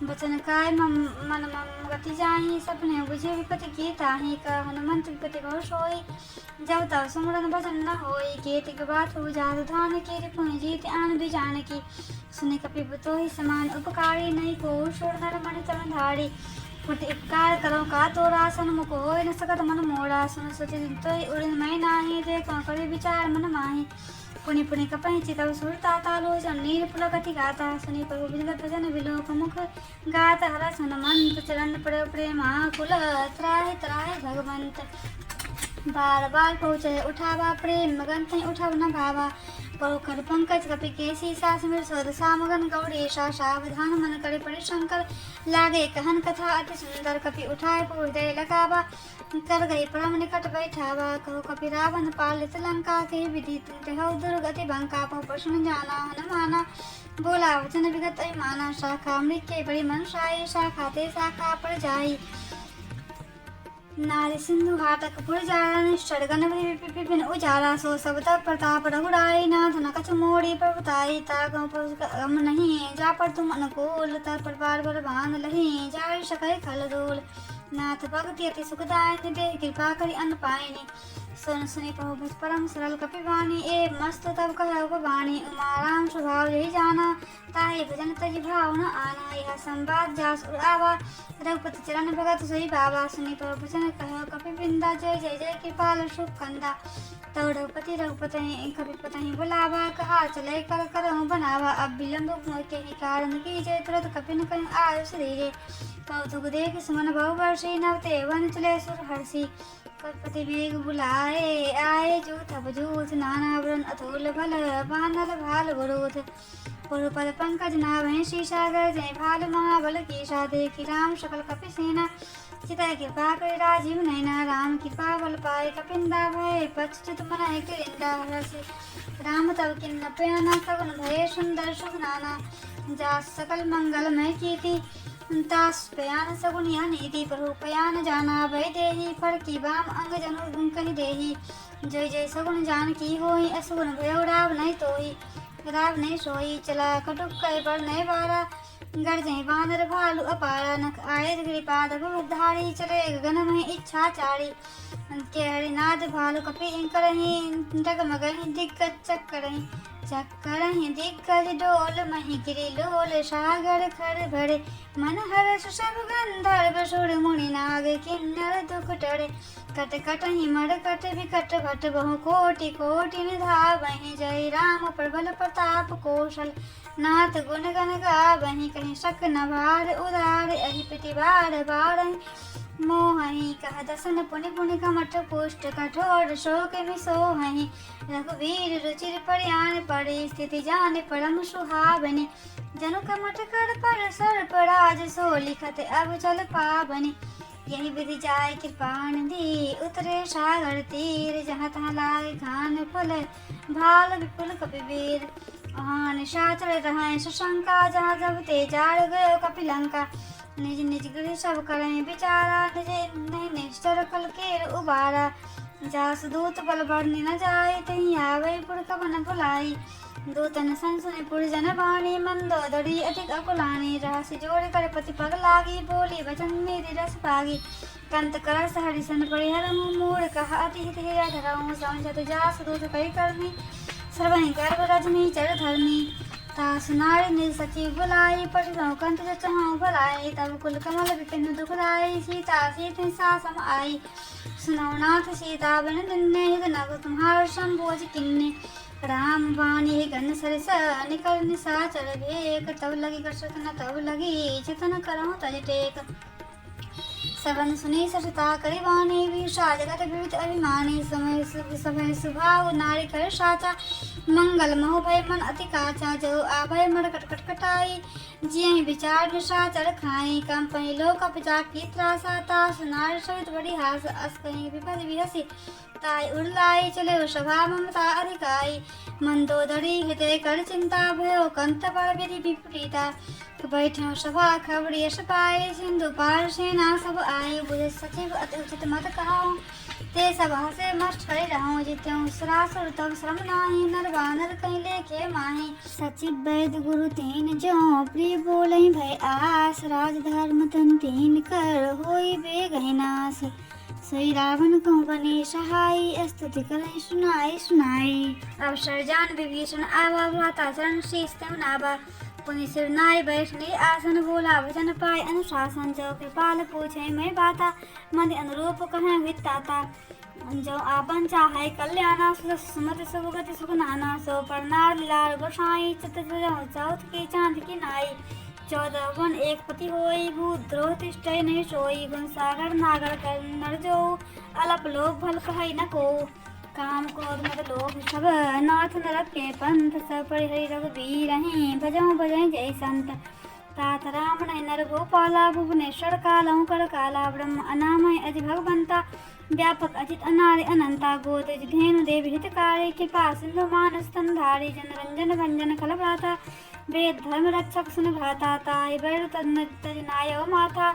बचन काय मन मम गति जाहि सपने बुझे विपति की ताहि का हनुमंत विपति बहु सोई जब तब सुमरन भजन न होई केति के बात हो जात धान के रिपुन जीत आन भी जान की सुने कपि बुतो ही समान उपकारी नहीं को छोड़ नर मन चरण धारी फुट उपकार करो का तो रासन मुख होय न सकत मन मोड़ा सुन सोचि तोय उड़न मैं नाही देखो करे विचार मन माही पुनि पुनि कपहि चितव सुरता तालोचन नीर पुलकति गाता सुनि प्रभु विगत भजन विलोक मुख गात हरस हनुमंत चरण पड़े प्रेमा कुल त्राहि त्राहि भगवंत बार बार पहुँचे उठावा प्रेम मगन तै उठव न भावा बहुकर पंकज कपि केसी सास मिर सोद सामगन गौरीशा सावधान मन करे परिशंकर लागे कहन कथा अति सुंदर कपि उठाए हृदय लगावा कर गई परम निकट बैठावा कहो कपि रावण पालित लंका के विधि हो दुर्गति बंका पो प्रश्न जाना हनुमाना बोला वचन विगत माना शाखा मृत्य बड़ी मनसाई शाखा ते शाखा पर जाई नारी सिंधु हाटक पुर जाला निश्चर गण विपिन उजाला सो सब तब प्रताप रघुराई नाथ न कछु मोड़ी प्रभुताई तागम नहीं जा पर तुम अनुकूल तर पर बार बार बांध लही जाय सकै खल दूल नाथ भक्ति अति सुखदायिनी दे कृपा करी अन्न पाइनी सुन सुनि प्रभु परम सरल कपिवाणी ए मस्त तब कह वाणी उमा राम स्वभाव यही जाना ताहि भजन तज भाव न आना यह संवाद जास उड़ावा रघुपति चरण भगत सोई बाबा सुनि प्रभु भजन कह कपि वृंदा जय जय जय कृपाल शुभ कंदा तव रघुपति कपिपति बुलावा कहा चले कर करहु बनावा अब विलंब के ही कारण की जय तुरत कपिन कहीं आयुष धीरे कौतुक देख सुमन बहु वर्षी नवते वन चले सुर हर्षि कपति वेग बुलाए आए जो तब जूथ नाना वरण अतुल बल बांधल भाल गुरुथ पुरपद पंकज नाभे शीशागर जय भाल महाबल की देखी राम सकल कपि सेना चिता कृपा कर राजीव नैना राम कृपा बल पाए कपिंदा भय पच्युत मन किरिंदा हरसि राम तब किन्न प्याना सगुन भय सुंदर शुभ नाना जा सकल मंगलमय कीर्ति तास पयान सगुन या नीति प्रभु पयान जाना भय देही फर की बाम अंग जनु कहि देही जय जय सगुन जान की होई असुगुन भयो राव नहीं तोई राव नहीं सोई चला कटुक कहे पर नहीं बारा गढ़ जय बानर भालू अपारा नख आये गिरिपाद धारी चले गगन में इच्छा चारी के हरिनाद भालू कपि करही डगमगही दिग्गज चक्करही दिग्गज डोल मही गिरि लोल सागर खर भरे मन हर्ष सब गंधर्व सुर मुनि नाग किन्नर दुख टरे कट कटहि मर कट विकट भट बहु कोटि कोटि निधावहि जय राम प्रबल प्रताप कौशल नाथ गुण गण गावहि कहीं शक न भार उदार अहि प्रति बार बार मोहहि कह दसन पुनि पुनि कमठ पुष्ट कठोर शोक मिसोहहि रघुवीर रुचिर पर्यान पड़े स्थिति जान परम सुहावनि जनु कमठ कर पर सर्प राज सो लिखत अब चल पावनि यही विधि जाय कृपा निधि उतरे सागर तीर जहाँ तहाँ लागे खान फल भाल विपुल कपिवीर वहाँ निशाचर रहें सुशंका जहाँ जब ते जाड़ गयो कपिलंका निज निज गृह सब करें विचारा निजे नहीं निश्चर कल केर उबारा जास दूत बल बढ़नी न जाए तही आवे पुरख बन बुलाई दूतन संसुने पुरजन वाणी मंदोदरी अधिक अकुलानी रहस्य जोड़ कर पति पग लागी बोली वचन मेरी रस पागी कंत करस हरिसन परिहर मूड कहा अति हित हेरा धराऊं समझत जास दूत कई करनी सर्वहि गर्भ रजनी चर धरनी तासु नारी निज सचिव बुलाई पठितौ कंत चहु भलाई तब कुल कमल विपिन दुखदाई सीता सीत सा सम आई सुनौ नाथ सीता बन दिन्ने हित नव तुम्हार संभोज किन्ने राम वाणी गन सरस निकल निशाचर भेक तब लगी कसरत न तब लगी चितन करहु तज टेक सबन सुनी सठता करी वाणी विषा जगत विविध अभिमानी समय समय सुभाव नारी कर साचा मंगल मोह भय मन अति काचा जो आभय मर कटकट कटाई जियहि विचार निशाचर खाई कंपनी लोक पिता की त्रासा तास नारी सहित बड़ी हास अस कहीं विपद विहसी ताई उड़लाई चले सभा ममता अधिकाई मंदोदरी हृदय कर चिंता भयो कंत बड़ विधि विपरीता बैठो सभा खबरी यश पाए सिंधु पार सेना सब आई बुझे सचिव अति उचित मत कहाऊं ते सब हसे मस्त करे रहूं जित्यं सरासुर तब श्रम नाही नर बानर कहीं लेके माही सचिव वैद गुरु तीन जो प्रिय बोलहि भय आस राज धर्म तन तीन कर होई बेगहि नास सोई रावण को बने सहाय स्तुति करें सुनाई सुनाई अवसर जान विभीषण आवा भ्राता चरण शीस नाबा पुनि सिर नाय बैठने आसन बोला वचन पाए अनुशासन जो कृपाल पूछे मैं बाता मद अनुरूप कहें वित्ताता जो आपन चाहे कल्याणा सुमति सुगति सुख नाना सो परनार लाल गोसाई चित चौथ की चांद की नाई 14 वन एक पति होई भूत द्रोह तिष्ठै नहीं सोई गुण सागर नागर कर नर जो अलप लोभ भल कहै न को काम क्रोध मद लोभ सब नाथ नरक के पंथ सब परिहरि रघुबीर हैं भजौ भजै जय संत तात राम नर गोपाला भुवनेश्वर कालौ कर काला ब्रह्म अनामय अजि भगवंता व्यापक अजित अनारि अनंता गोदज धेनु देवी हितकारी कृपा सिंधु मानस तंधारी जन रंजन भंजन कलभ्राता वेद धर्म रक्षक सुन भ्राता ताय बैर तज नायो माथा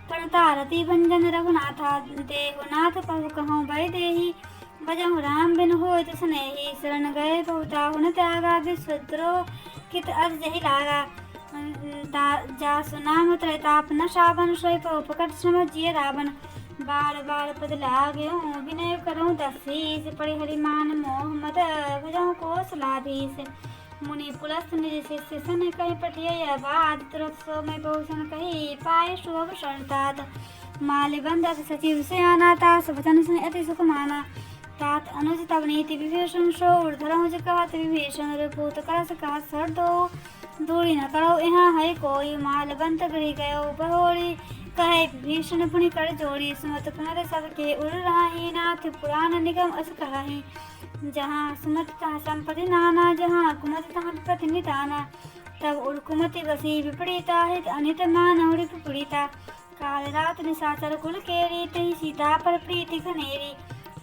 प्रणतारति भंजन रघुनाथा देहुनाथ प्रभु कहूँ भय देही भजहु राम बिन होय तो स्नेही शरण गए बहुता हुन त्यागा विश्वद्रोह कित अर्ज जहि लागा जासु नाम त्रैताप न शाबन सोई पकट श्रम जिय रावण बार बार पद लाग्यो विनय करूँ दशीस परिहरि मान मोह मद भजहु कौशलाधीश मुनि पुलस्त निज शिष्य सन कहीं पठिय बाद तुरंत सो में बहुषण कही पाए शोभ शरणतात माल्य बंद सचिव से आना तास वचन सुन अति सुख माना तात अनुज तब नीति विभीषण सो ऊर्धरहुँ कहत विभीषण रिपुत करस कहत सर दो दूरी न करो यहाँ है कोई माल बंत गृह गयो बहोरी कहे विभीषण पुनि कर जोड़ी सुमत पुनर सबके उड़ रही नाथ पुराण निगम अस कहाही जहाँ सुमत तहाँ संपत्ति नाना जहाँ कुमत तहाँ विपत्ति निदाना तब उड़ कुमति बसी विपरीता हित अनित मानव रिपुरीता काल रात निशाचर कुल केरी तही सीता पर प्रीति घनेरी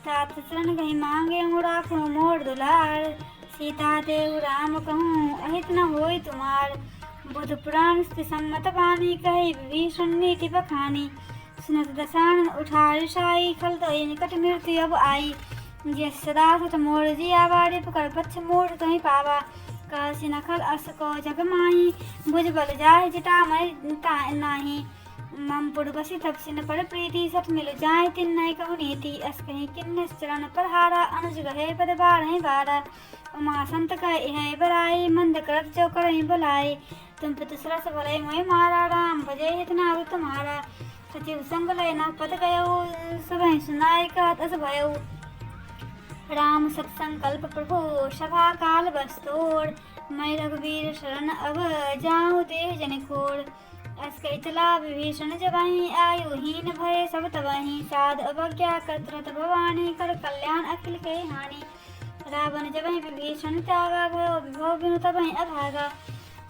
तात चरण गही मांगे राखो मोर दुलार सीता देव राम कहूँ अहित न होय तुम्हार बुध पुराण सम्मत बानी कही विभीषण नीति बखानी सुनत दसानन उठा ऋषाई खल तो निकट मृत्यु अब आई जे सदा सत मोर जिया बाड़ी पकड़ पक्ष मोर तो ही पावा काशी नखल अस को जग माही भुज बल जाए जिटा मय नाही मम पुर बसी तपसिन पर प्रीति सत मिल जाए तिन नय कहु नीति अस कहीं किन्न चरण पर हारा अनुज गहे पद बाढ़ बारा उमा संत कह बराई मंद करत जो करही बुलाई तुम पित सरस भले मोय मारा राम भजे हित नाम तुम्हारा सचिव संग लय न पद गयो सब सुनाई कहत अस भयो राम सत्संकल्प प्रभु सभा काल बस्तोड़ मैं रघुवीर शरण अब जाऊँ देह जनिकोड़ अस कई चला विभीषण जबहि आयु हीन भय सब तबहि साध अवज्ञा कत्रत भवानी कर कल्याण अखिल के हानि रावण जबहि विभीषण त्यागा भयो विभव बिनु तबहि अभागा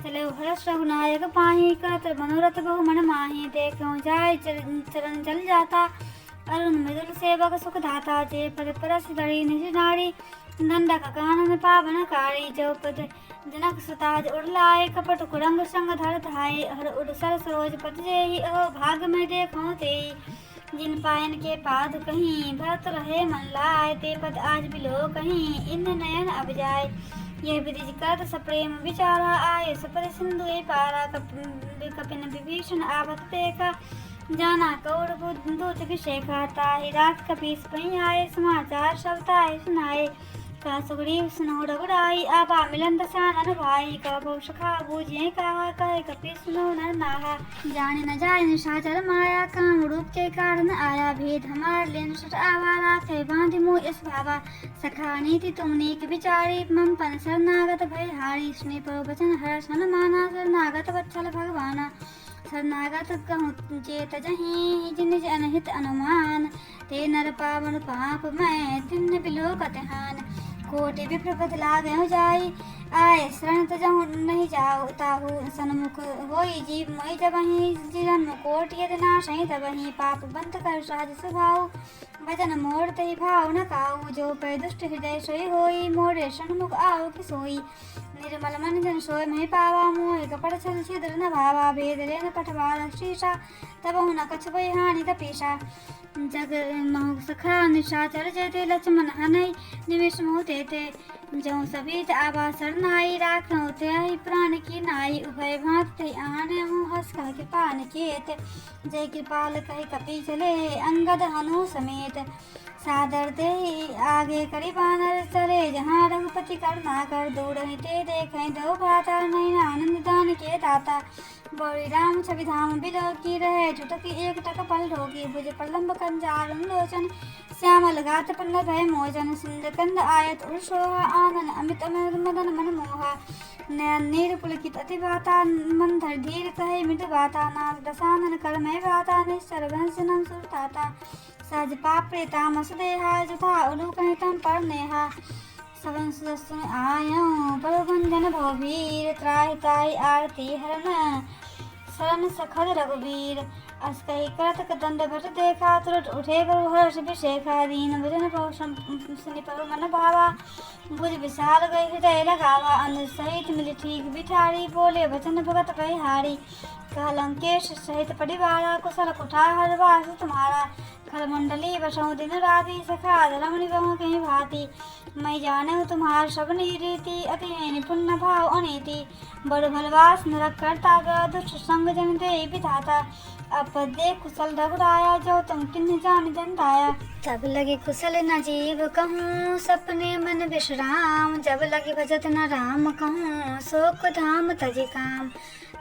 चले हरस रघुनायक पाही कर मनोरथ बहु मन माही देखो जाय चरण चल जाता अरुण मृदुल सेवक सुख दाता जे पद परस धरी निज नारी दंडक कानन पावन कारी जो पद जनक सुताज उड़लाए कपट कुरंग संग धर धाये हर उड़ सर सरोज पद जेहि अहो भाग में देखो ते जिन पायन के पाद कहीं भरत रहे मन लाए ते पद आज बिलो कहीं इन नयन अब जाए यह विधि करत सप्रेम विचारा आये सपर सिंधु पारा कपिन विभीषण आवत देखा जाना कौड़ दूत विषेखा ताहि रात कपीस पही आए समाचार सब ताहि सुनाए का सुग्रीव सुनो रघुराई आबा मिलन दसानन भाई का बहु सखा बूझे कहा कहे कपि सुनो नर नाहा जाने न जाए निशाचर माया काम रूप के कारण आया भेद हमार लेन सट आवारा कह बांधि मुँह इस भावा सखा नीति तुम नीक विचारी मम पन शरणागत भय हारी सुने पर वचन हर्षण माना शरणागत वत्सल भगवाना शरणागत कहूँ चेत जहीं जिन अनहित अनुमान ते नर पावन पाप मैं तिन्न बिलोकत हान कोटि विप्रपथ लागहु जाई आए शरण तजहु नहीं जाओ ताहु सन्मुख होई जीव मोहि जबहि जन्म कोटि यदि नाशहि तबहि पाप बंध कर सहज स्वभाव भजन मोर तहि भाव न काऊ जो पै दुष्ट हृदय सोई होई मोरे सन्मुख आओ कि सोई निर्मल मन जन सोय में पावा मोह कपट छल छिद्र न भावा भेद लेन पठवार शीशा तबहु न कछु भय हानि तपीसा जग महु सखा निशाचर जेते लक्ष्मण हनई निवेश मोह तेते जो सभी आबा शरणाई राखो त्याहि प्राण की नाई उभय भांति आने मुँह हंस कह के पान केत जय कृपाल कही कपि चले अंगद हनु समेत सादर दे आगे करी बानर चले जहाँ रघुपति करुणा कर दूर ते देखें दो भ्राता नयन आनंद दान के दाता बड़ी राम छवि धाम बिलो की रहे छुटकी एक टक पल ढोगी भुज प्रलम्ब कंजार लोचन श्यामल गात पल्ल भय मोचन सिंध कंद आयत उर्षोहा आनन अमित मदन मन मोहा नयन नीर पुलकित अति भाता मंथर धीर कहे मृदु भाता नाग दसानन कर मैं भाता निश्चर भंसनम सुरताता सहज पापड़े तामस देहा जथा उलू कहीं तम पर नेहा सवन सुदस्सु आयं प्रभुंजन भवभीर त्राहि ताहि आरती हरण शरण सखद रघुवीर अस कही करत दंड भट देखा तुरट उठे प्रभु हर्ष विशेखा दीन भजन प्रभु सुनि प्रभु मन भावा भुज विशाल गई हृदय लगावा अंध सहित मिली ठीक बिठारी बोले वचन भगत परिहारी कहलंकेश सहित परिवारा कुशल कुठार वास तुम्हारा खलमंडली बसों दिन राति सखा रमणि बहु कहीं भांति मैं जाने तुम्हार शबनी रीति अति निपुण भाव अनीति बड़ भलवास नरक करता दुष्ट संग जन दे विधाता अब देख कुशल रघुराया जो तुम किन्ह जान जनताया तब लगे कुशल न जीव कहूँ सपने मन विश्राम जब लगे भजत न राम कहूँ शोक धाम तज काम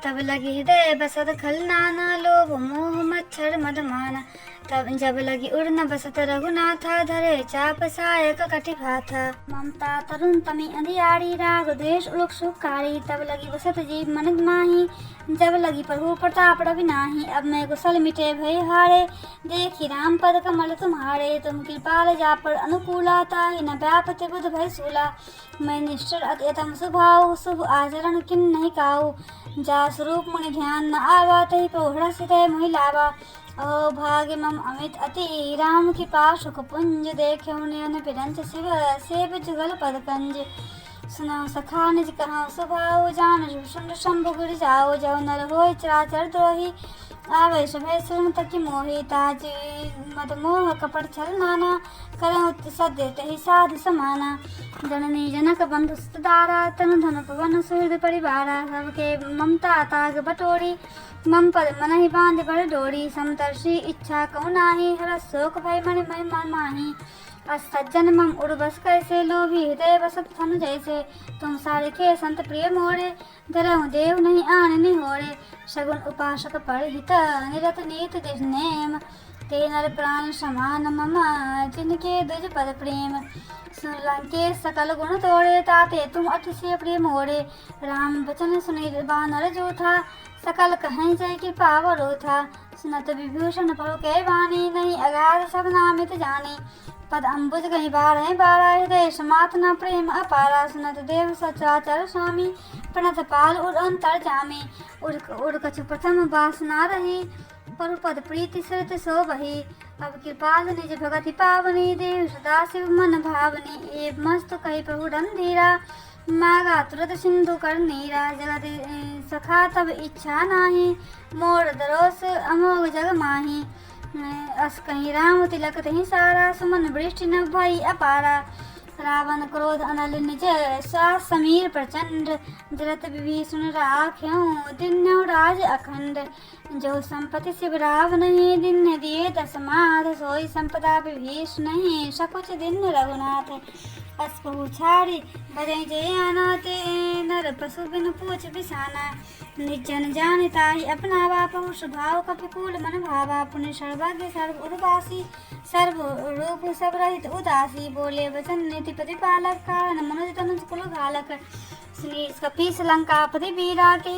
तब लगी हृदय बसत खल नाना लोभ मोह मच्छर मदमाना तब जब लगी उड़ न बसत रघुनाथा धरे चाप सायक कटि भाथा ममता तरुण तमी अंधियारी राग द्वेष उलुक सुखारी तब लगी बसत जीव मन माही जब लगी प्रभु प्रताप रवि नाही अब मैं कुशल मिटे भय हारे देखी राम पद कमल तुम्हारे तुम कृपाल जा पर अनुकूला ताहि न व्यापति बुध भय सूला मैं निष्ठुर अत्यतम स्वभाव शुभ आचरण किन नहीं काऊ जा स्वरूप मुनि ध्यान न आवा तहि पोहरा सितय मोहि लावा ओ भाग्य मम अमित अति राम कृपा सुख पुंज देखे नयन पिरंच शिव सेव जुगल पद कंज सुनो सखा निज कहाँ स्वभाव जान सुंदर शंभु गिर जाओ जो नर होय चराचर द्रोही आवे सभय सुन तक मोहि ताज मद मोह कपट छल नाना करहु सद्य तहि साधु समाना जननी जनक बंधु सुतदारा तनु धन पवन सुहृद परिवारा सबके ममता ताग बटोरी मम पद मन ही बांध बड़ डोरी समदर्शी इच्छा कहु नाही हर शोक भय मन मन माही सज्जन मम उड़ बस कैसे लोभी हृदय बसत थन जैसे तुम सारे के संत प्रिय मोरे धरहु देव नहीं आन निहोरे सगुन उपासक पर हित निरत नीत नेम ते नर प्राण समान मम जिनके दुज पद प्रेम सुन लंकेश सकल गुण तोड़े ताते तुम अतिशय प्रेम मोड़े राम वचन सुनि बानर जो था सकल कहें जय कृपा बरो था सुनत विभूषण परो के वाणी नहीं अगाध सब नामित जाने पद अम्बुज कहीं बारा हृदय समात न प्रेम अपारा सुनत देव सचराचर स्वामी प्रणत पाल उर अंतर जामे उड़ कछु प्रथम वासना रही पर पद प्रीति सरित सो बही अब कृपाल निज भगति पावनी देव सदा शिव मन भावनी ए मस्त कही प्रभु रंधीरा मागा तुरत सिंधु कर नीरा जगत सखा तब इच्छा नाही मोर दरोस अमोघ जग माही अस कहीं राम तिलक तहीं सारा सुमन वृष्टि न भई अपारा रावण क्रोध अनल निज सास समीर प्रचंड जलत विभीषण राख्यों दिन्यो राज अखंड जो संपत्ति शिव रावण ही दिन दिए दसमाध सोई संपदा विभीषण ही सकुच दिन रघुनाथ अस कहु छाड़ी बजै जय आनाते नर पशु बिन पूछ बिसाना निर्जन जानता ही अपना बापु स्वभाव कपिकूल मन भावा पुण्य सर्वज्ञ सर्व उर्वासी सर्व रूप सब रहित उदासी बोले वचन नीति प्रतिपालक कारण मनुज तनुज कुल घालक कपीस लंकापति वीरा के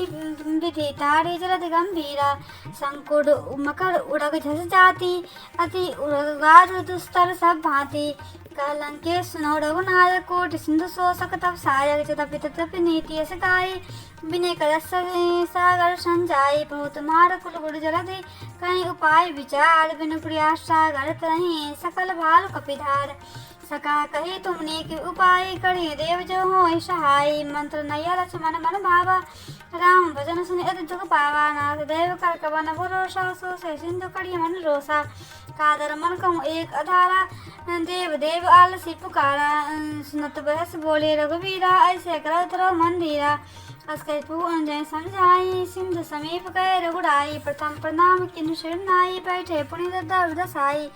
विधि तारे जलद गंभीरा संकुड मकर उड़ग झस जाती अति उड़गार दुस्तर सब भांति लंकेश सुनो रघुनायक कोट सिंधु शोषक तब सायक तपि तपि नीति यस गाय बिने करस सागर संजाई बहुत मार कुल गुड़ जलधि कहीं उपाय विचार बिनु प्रयास सागर तरही सकल भाल कपिधार सका कही तुमने के उपाय करी देव जो हो सहाय मंत्र नैया लक्ष्मण मन भावा राम भजन सुनि अति दुख पावा नाथ देव कर कवन भरोसा सो से सिंधु कड़ी मन रोसा कादर मन कहूँ एक अधारा देव देव आलसी पुकारा सुनत बहस बोले रघुवीरा ऐसे करो धरो मंदिरा अस कह तू अंजय समझाई सिंधु समीप गए रघुराई प्रथम प्रणाम किन्नु शिरनाई बैठे पुण्य दसाई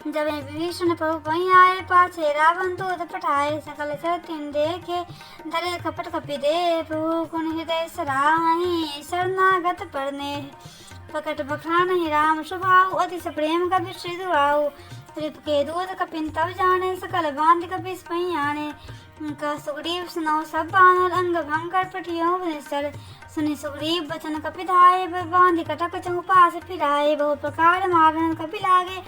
जब विभीषण प्रभु वहीं आए पाछे रावण दूध पठाए सकल चरित्र देखे धरे कपट कपि दे प्रभु गुण हृदय सराही शरणागत परने प्रकट बखान ही राम स्वभाव अति प्रेम कपि श्री दुआऊ रिप के दूध कपिन तब जाने सकल बांध कपिस पही आने का सुग्रीव सुनो सब बानर अंग भंग कर पटियों निश्चल सुनि सुग्रीव बचन कपिधाए बांधि कटक चहु पास फिराए बहु प्रकार मारन कपि लागे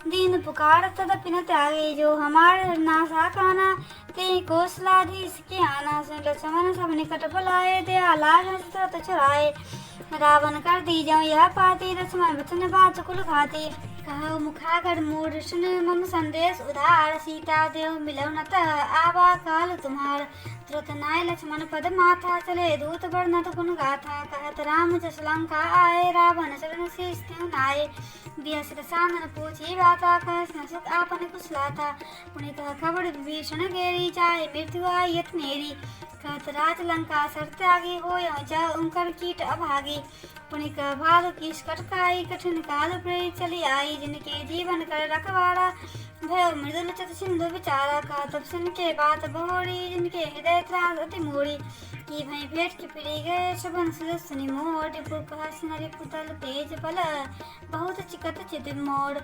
दीन पुकार तदपि न त्यागे जो हमार नासा काना ते कौशलाधीश के आना सुन लक्ष्मण सब निकट बुलाए दया लाज तुरत छुड़ाए रावण कर दी जाऊँ यह पाती लक्ष्मण वचन बात कुल खाती कहो मुखागर मूड सुन मम संदेश उधार सीता देव मिलव न आवा काल तुम्हार तुरत नाय लक्ष्मण पद माथा चले दूत वर्णत गुण गाथा कहत राम जस लंका आए रावण चरण शीस त्यों नाये बियस सानन पूछी बाता कह सुख आपन कुशलाता पुण्य कह खबर विभीषण गेरी चाहे मृत्यु आई यत मेरी कहत राज लंका सर त्यागी हो जा उनकर कीट अभागी पुण्य कह भालु किस कटकाई कठिन काल प्रेर चली आई जिनके जीवन कर रखवाड़ा भय मृदुल चत सिंधु विचारा का तब सुन के बात बहोरी जिनके हृदय त्रास अति मोरी की भई भेंट की पिड़ी गए शबन सुनि मोर डिपु कहस नरि पुतल तेज बल बहुत चिकत चित मोर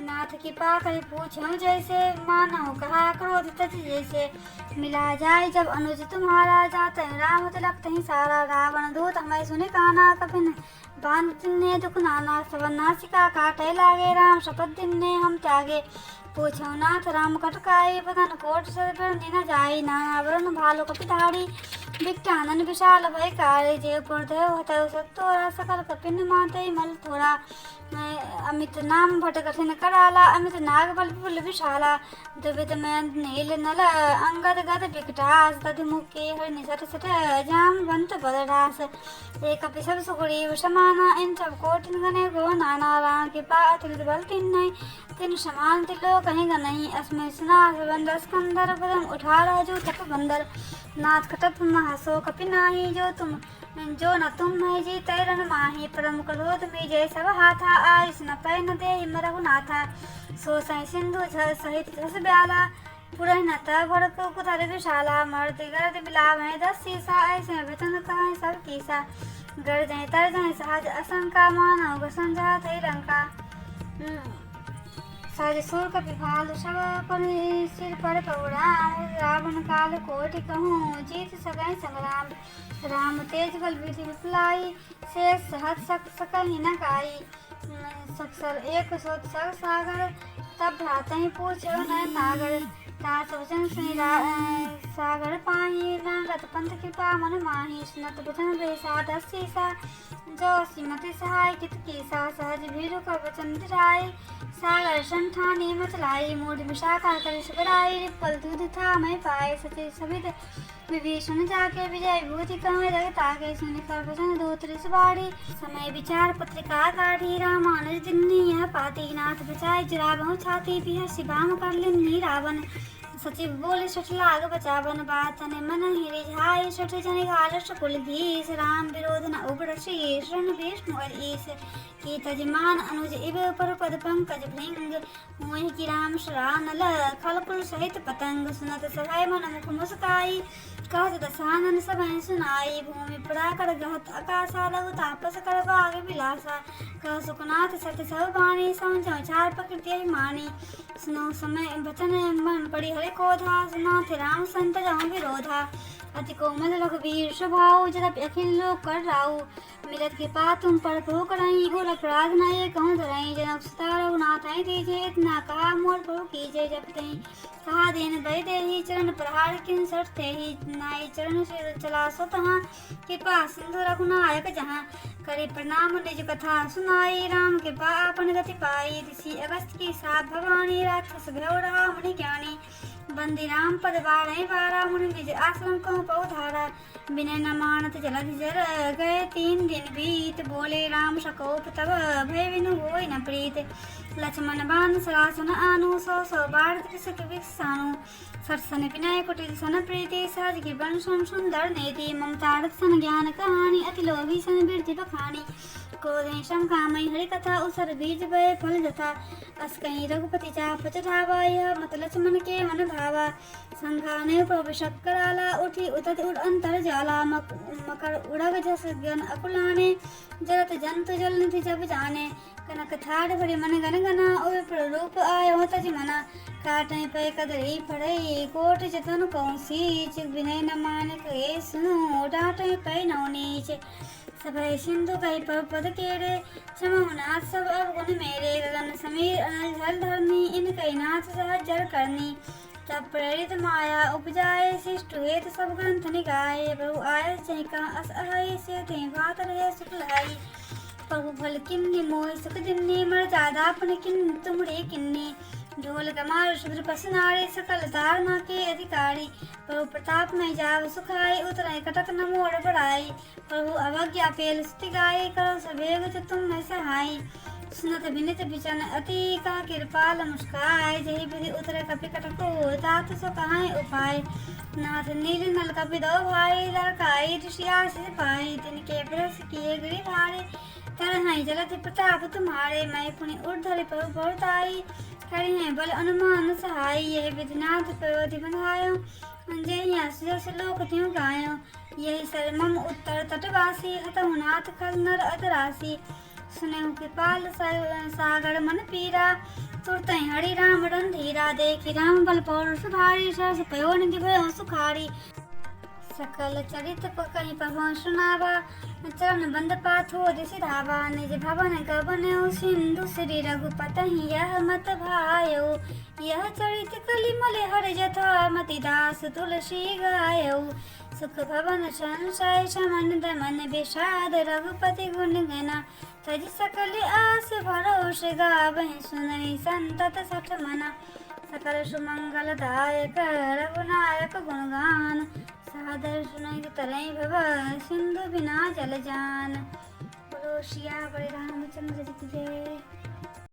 नाथ की पाकर पूछो जैसे मानो कहा क्रोध तज जैसे मिला जाए जब अनुज तुम्हारा जाते राम तिलक तही सारा रावण दूत हमें सुने काना कपिन बांध तिन्ने दुख नाना सबन नासिका काटे लागे राम शपथ दिन ने हम त्यागे पूछो नाथ राम कटकाई बदन कोट सर न जाई नाना वरण भालो कपिधारी विज्ञानन विशाल भय कार्य जय पुरदेव हतव सत्तोरा सकल कपिन माते मल थोड़ा अमित नाम भट कठिन कराला अमित नाग बल विपुल विशाला दुविध में नील नल अंगद गद विकटास तदि मुखे हर निसट सट जाम बंत बदडास एक कपि सब सुग्रीव समाना इन सब कोटिन गने गो नाना राम के पात बल तिन समान तिलो कहीं नहीं अस्मय सुना बंदर स्कंदर पदम उठाला जो तप बंदर नाथ कटप महासो कपि नाही जो न तुम है जी तैरन माही परम क्रोध में जय सब हाथा आयुष न पै न दे रघुनाथा सो सही सिंधु सहित झस ब्याला पुरह न भर को कुतर विशाला मर्द गर्द बिलाव है 10 सीसा ऐसे वचन कहें सब कीसा गर जाए तर जाए सहज असंका मानव संजा थे लंका साज सुर कपि भालु सब अपन सिर पर पौराम रावण काल कोटि कहूँ जीत सकै संग्राम राम तेज बल विधि विपलाई शेष सहत सकहि न काई सकसर एक सोत सर सागर तब भ्रातहि पूछो न नागर तास वचन सुनि सागर पाही नागत पंथ कृपा मन माही सुनत बचन बेसाद शीसा जो श्रीमती सहाय कित कीसा सहज भीरु का वचन दिराय सागर संठानी मचलाई मूढ़ विशाखा कर सुगराई रिपल दूध था मैं पाए सचे सवित विभीषण जाके विजय भूति कमे जगता के सुनि कर वचन दो त्रिसवाड़ी समय विचार पत्रिका काढ़ी रामानुज दिन्नी यह पाती नाथ बचाए जरा बहु छाती पिह शिवाम कर लिन्नी रावण सचिव बोले सठ लाग बचावन बात ने मन ही रिझाई सठ जन घाल कुल धीस राम विरोध न उग्र शीश रण विष्णु ईश की तजमान अनुज इव पर पद पंकज भृंग मोहि की राम शरानल खलकुल सहित पतंग सुनत सभय मन मुख मुस्काई कहत दसानन सभय सुनाई भूमि पड़ा कर गहत आकाशा लघु तापस कर बाग विलासा कह सुखनाथ सत्य सब बाणी समझो चार प्रकृति अभिमानी सुनो समय बचन मन पड़ी हरे कोधा सुनाथ राम संत जाऊं विरोधा अति कोमल रघुवीर स्वभाव जदपि अखिल लोक कर राऊ मिलत के पा तुम पर प्रभु करई घोर अपराध न ये कहूँ धरई जनक सुता रघुनाथ आई दीजिए इतना कहा मोर प्रभु कीजिए जब तई कहा देन बई देही चरण प्रहार किन सठते ही नाई चरण से चला सो तहाँ कृपा सिंधु रघुनायक जहाँ करे प्रणाम निज कथा सुनाई राम के पापन गति पाई ऋषि अगस्त की साथ भवानी राक्षस भैव रहा मुनि ज्ञानी बंदी राम पद बाढ़ बारा मुनि निज आश्रम कहूँ पौधारा बिना न मानत जलधि जर गए 3 दिन बीत बोले राम सकोप तब भय विनु होय न प्रीत लक्ष्मण बान सरासन आनु सौ बाढ़ त्रिशत विषाणु सरसन विनय कुटिल सन प्रीति सहज की बंशन सुंदर नेति ममता सन ज्ञान कहानी अति लोभी सन वृद्धि बखानी क्रोधे शंकामय हरि कथा उसर बीज भय फल जथा अस कहीं रघुपति चाप चढ़ावा यह मत लक्ष्मण के मन भावा संघाने प्रभुषक कराला उठी उतत उड़ अंतर जाला मकर उड़ग जस गन अकुलाने जरत जंतु जल निधि जब जाने कनक थाड़ भरे मन गन गना ओवे प्ररूप आयो तज मना काटे पे कदरी फड़ई कोट जतन कौसी विनय न मान के सुनो डाटे पे नौनीच सभय सिंधु कई पद केरे समहुनाथ सब अवगुण मेरे गगन समीर अनल जल धरनी इन कई नाथ सहज जल करनी तब प्रेरित माया उपजाए शिष्ट हुए तो सब ग्रंथ निगाए प्रभु आय चैका अस अहई से थे बात रहे सुख लाई प्रभु फल किन्नी मोह सुख दिन्नी मर जादा अपने किन तुमरे किन्नी ढोल कमार शुद्र पसनारे सकल धारणा के अधिकारी प्रभु प्रताप में जाव सुखाई उतराई कटक न मोड़ बढ़ाई प्रभु अवज्ञा पेल स्तुति गाई करो सभेग तुम में सहाई सुनत विनित बिचन अति का कृपाल मुस्काय जही विधि उतरे कपि कटको तात सो कहाय उपाय नाथ नील नल कपि दो भाई लड़काई ऋषि आशीष पाई तिनके बरस किए गिरि भारे तरहाई जलति प्रताप तुम्हारे मैं पुनि उर्धरि प्रभु बहुताई करी है बल अनुमान सहाय यह विधिनाथ प्रयोधि बंधायो जय लोक त्यों गायो यही सरमम उत्तर तटवासी हतहुनाथ खल नर अतरासी सुनेहु कृपाल सागर मन पीरा तुरत हरि राम रणधीरा देखी राम बल पौरुष भारी सरस पयो निधि भयो सुखारी सकल चरित कहीं प्रभु सुनावा चरण बंद पाथो दिशि धावा निज भवन गबन सिंधु श्री रघुपत यह मत भायो यह चरित कलिमल हर जथा मति दास तुलसी गायो सुख भवन संशय समन दमन विषाद रघुपति गुण गना तज सकल आस भरोस गावहि सुनहि संतत सठ मना सकल सुमंगल दायक रघुनायक गुणगान सादर सुनहि तरई भव सिंधु बिना जल जान बोलो सिया बड़े रामचंद्र जी की जय।